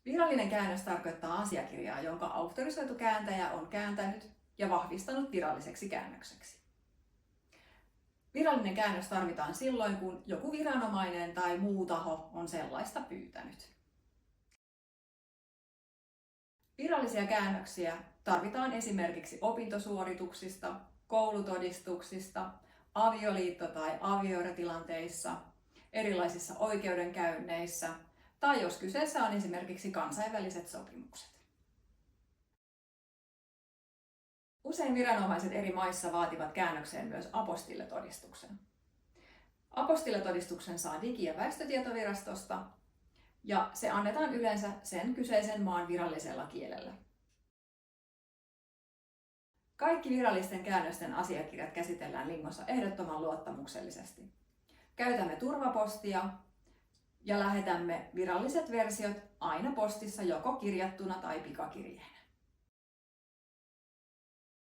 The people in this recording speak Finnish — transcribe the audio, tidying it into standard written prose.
Virallinen käännös tarkoittaa asiakirjaa, jonka auktorisoitu kääntäjä on kääntänyt ja vahvistanut viralliseksi käännökseksi. Virallinen käännös tarvitaan silloin, kun joku viranomainen tai muu taho on sellaista pyytänyt. Virallisia käännöksiä tarvitaan esimerkiksi opintosuorituksista, koulutodistuksista, avioliitto- tai avioerotilanteissa, erilaisissa oikeudenkäynneissä tai jos kyseessä on esimerkiksi kansainväliset sopimukset. Usein viranomaiset eri maissa vaativat käännökseen myös apostilletodistuksen. Apostilletodistuksen saa Digi- ja väestötietovirastosta ja se annetaan yleensä sen kyseisen maan virallisella kielellä. Kaikki virallisten käännösten asiakirjat käsitellään Lingossa ehdottoman luottamuksellisesti. Käytämme turvapostia ja lähetämme viralliset versiot aina postissa joko kirjattuna tai pikakirjeenä.